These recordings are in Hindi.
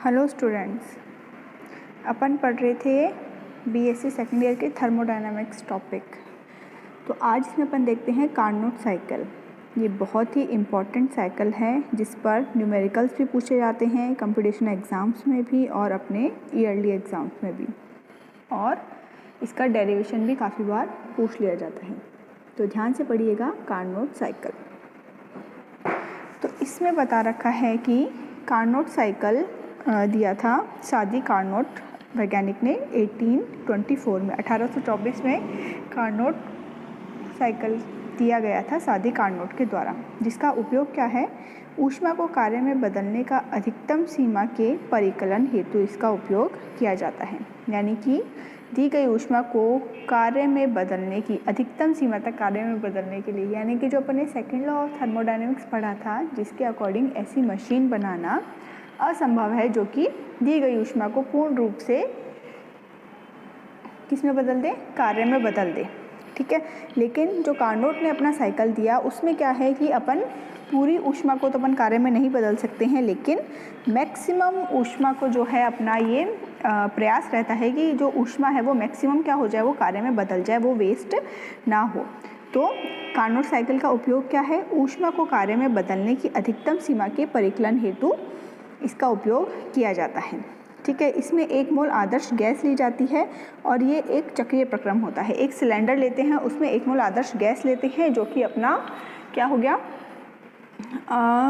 हेलो स्टूडेंट्स, अपन पढ़ रहे थे बीएससी सेकेंड ईयर के थर्मोडायनामिक्स टॉपिक। तो आज इसमें अपन देखते हैं कार्नोट साइकिल। ये बहुत ही इम्पॉर्टेंट साइकिल है जिस पर न्यूमेरिकल्स भी पूछे जाते हैं कंपटीशन एग्ज़ाम्स में भी और अपने ईयरली एग्ज़ाम्स में भी, और इसका डेरिवेशन भी काफ़ी बार पूछ लिया जाता है। तो ध्यान से पढ़िएगा कार्नोट साइकिल। तो इसमें बता रखा है कि कार्नोट साइकिल दिया था सादी कार्नोट वैज्ञानिक ने 1824 में 1824 में कार्नोट साइकिल दिया गया था सादी कार्नोट के द्वारा, जिसका उपयोग क्या है, ऊष्मा को कार्य में बदलने का अधिकतम सीमा के परिकलन हेतु इसका उपयोग किया जाता है। यानी कि दी गई ऊष्मा को कार्य में बदलने की अधिकतम सीमा तक कार्य में बदलने के लिए, यानी कि जो अपन ने सेकेंड लॉ ऑफ थर्मोडायनेमिक्स पढ़ा था, जिसके अकॉर्डिंग ऐसी मशीन बनाना असंभव है जो कि दी गई ऊष्मा को पूर्ण रूप से किस में बदल दे, कार्य में बदल दे। ठीक है, लेकिन जो कार्नोट ने अपना साइकिल दिया उसमें क्या है कि अपन पूरी ऊष्मा को तो अपन कार्य में नहीं बदल सकते हैं, लेकिन मैक्सिमम ऊष्मा को जो है अपना ये प्रयास रहता है कि जो ऊष्मा है वो मैक्सिमम क्या हो जाए, वो कार्य में बदल जाए, वो वेस्ट ना हो। तो कार्नोट साइकिल का उपयोग क्या है, ऊष्मा को कार्य में बदलने की अधिकतम सीमा के परिकलन हेतु इसका उपयोग किया जाता है। ठीक है, इसमें 1 मोल आदर्श गैस ली जाती है और ये एक चक्रीय प्रक्रम होता है। एक सिलेंडर लेते हैं, उसमें 1 मोल आदर्श गैस लेते हैं, जो कि अपना क्या हो गया,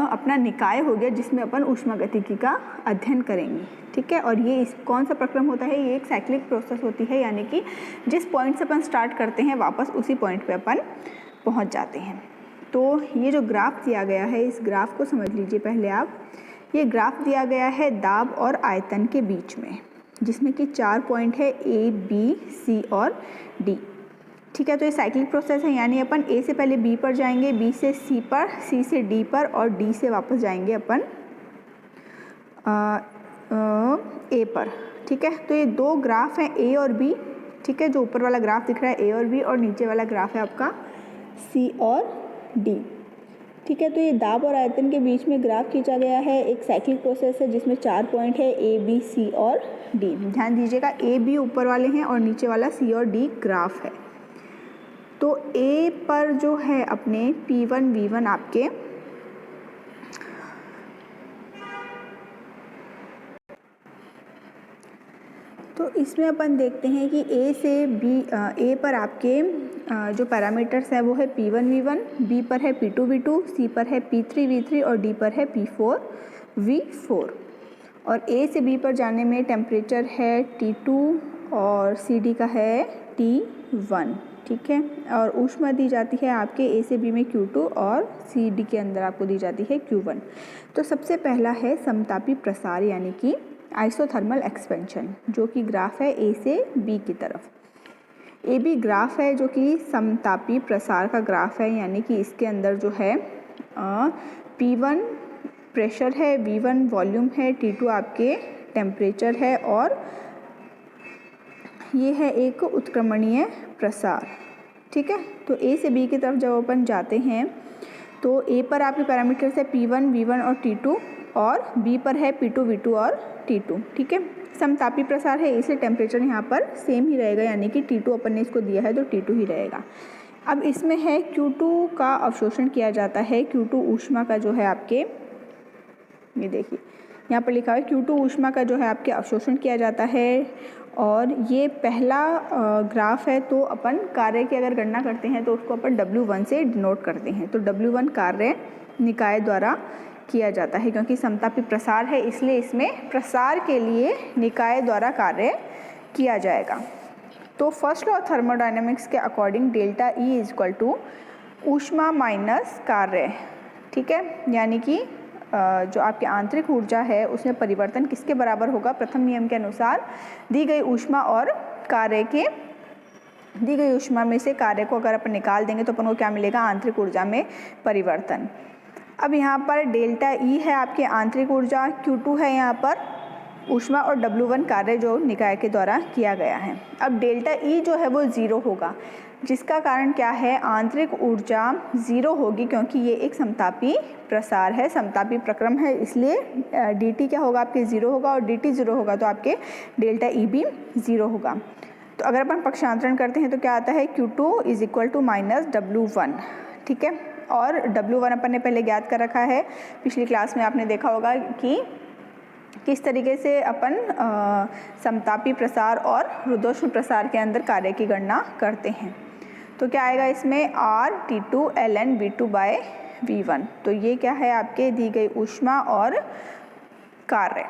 अपना निकाय हो गया, जिसमें अपन ऊष्मागतिकी का अध्ययन करेंगे। ठीक है, और ये इस कौन सा प्रक्रम होता है, ये एक साइक्लिक प्रोसेस होती है, यानी कि जिस पॉइंट से अपन स्टार्ट करते हैं वापस उसी पॉइंट पे अपन पहुंच जाते हैं। तो ये जो ग्राफ दिया गया है, इस ग्राफ को समझ लीजिए पहले आप। ये ग्राफ दिया गया है दाब और आयतन के बीच में, जिसमें कि 4 पॉइंट है, ए, बी, सी और डी। ठीक है, तो ये साइक्लिक प्रोसेस है, यानी अपन ए से पहले बी पर जाएंगे, बी से सी पर, सी से डी पर और डी से वापस जाएंगे अपन ए पर। ठीक है, तो ये 2 ग्राफ हैं ए और बी। ठीक है, जो ऊपर वाला ग्राफ दिख रहा है ए और बी, और नीचे वाला ग्राफ है आपका सी और डी। ठीक है, तो ये दाब और आयतन के बीच में ग्राफ खींचा गया है, एक साइक्लिक प्रोसेस है जिसमें 4 पॉइंट है, ए, बी, सी और डी। ध्यान दीजिएगा, ए, बी ऊपर वाले हैं और नीचे वाला सी और डी ग्राफ है। तो ए पर जो है अपने P1 V1 आपके तो इसमें अपन देखते हैं कि ए से बी, ए पर आपके जो पैरामीटर्स हैं वो है P1 V1, बी पर है P2 V2, सी पर है P3 V3 और डी पर है P4 V4। और ए से बी पर जाने में टेम्परेचर है T2 और सी डी का है T1। ठीक है, और ऊष्मा दी जाती है आपके ए से बी में Q2 और सी डी के अंदर आपको दी जाती है Q1। तो सबसे पहला है समतापी प्रसार, यानी कि आइसोथर्मल एक्सपेंशन, जो कि ग्राफ है ए से बी की तरफ। ए बी ग्राफ है जो कि समतापी प्रसार का ग्राफ है, यानी कि इसके अंदर जो है P1 प्रेशर है, V1 वॉल्यूम है, T2 आपके टेम्परेचर है और ये है एक उत्क्रमणीय प्रसार। ठीक है, तो ए से बी की तरफ जब अपन जाते हैं तो ए पर आपके पैरामीटर्स है P1 V1 और T2, और बी पर है P2 V2 और T2। ठीक है, समतापी प्रसार है, इसलिए टेम्परेचर यहाँ पर सेम ही रहेगा, यानी कि T2 अपन ने इसको दिया है तो T2 ही रहेगा। अब इसमें है Q2 का अवशोषण किया जाता है। Q2 ऊष्मा का जो है आपके, ये देखिए यहाँ पर लिखा है Q2 ऊष्मा का जो है आपके अवशोषण किया जाता है, और ये पहला ग्राफ है। तो अपन कार्य की अगर गणना करते हैं तो उसको अपन W1 से डिनोट करते हैं। तो W1 कार्य निकाय द्वारा किया जाता है, क्योंकि समतापी प्रसार है इसलिए इसमें प्रसार के लिए निकाय द्वारा कार्य किया जाएगा। तो फर्स्ट लॉ ऑफ थर्मोडायनेमिक्स के according delta E is equal to ऊष्मा माइनस कार्य। ठीक है, यानी कि जो आपकी आंतरिक ऊर्जा है उसमें परिवर्तन किसके बराबर होगा, प्रथम नियम के अनुसार दी गई ऊष्मा और कार्य के, दी गई ऊष्मा में से कार्य को अगर अपन निकाल देंगे तो अपन को क्या मिलेगा, आंतरिक ऊर्जा में परिवर्तन। अब यहाँ पर डेल्टा ई है आपके आंतरिक ऊर्जा, Q2 है यहाँ पर ऊष्मा और W1 कार्य जो निकाय के द्वारा किया गया है। अब डेल्टा ई जो है वो 0 होगा, जिसका कारण क्या है, आंतरिक ऊर्जा 0 होगी क्योंकि ये एक समतापी प्रसार है, समतापी प्रक्रम है, इसलिए dt क्या होगा आपके 0 होगा और dt 0 होगा तो आपके डेल्टा ई भी 0 होगा। तो अगर अपन पक्षांतरण करते हैं तो क्या आता है, Q2 is equal to minus W1, ठीक है। और W1 अपन ने पहले ज्ञात कर रखा है, पिछली क्लास में आपने देखा होगा कि किस तरीके से अपन समतापी प्रसार और रुद्धोष्म प्रसार के अंदर कार्य की गणना करते हैं। तो क्या आएगा इसमें, R(T2) ln V2/V1। तो ये क्या है आपके दी गई ऊष्मा और कार्य।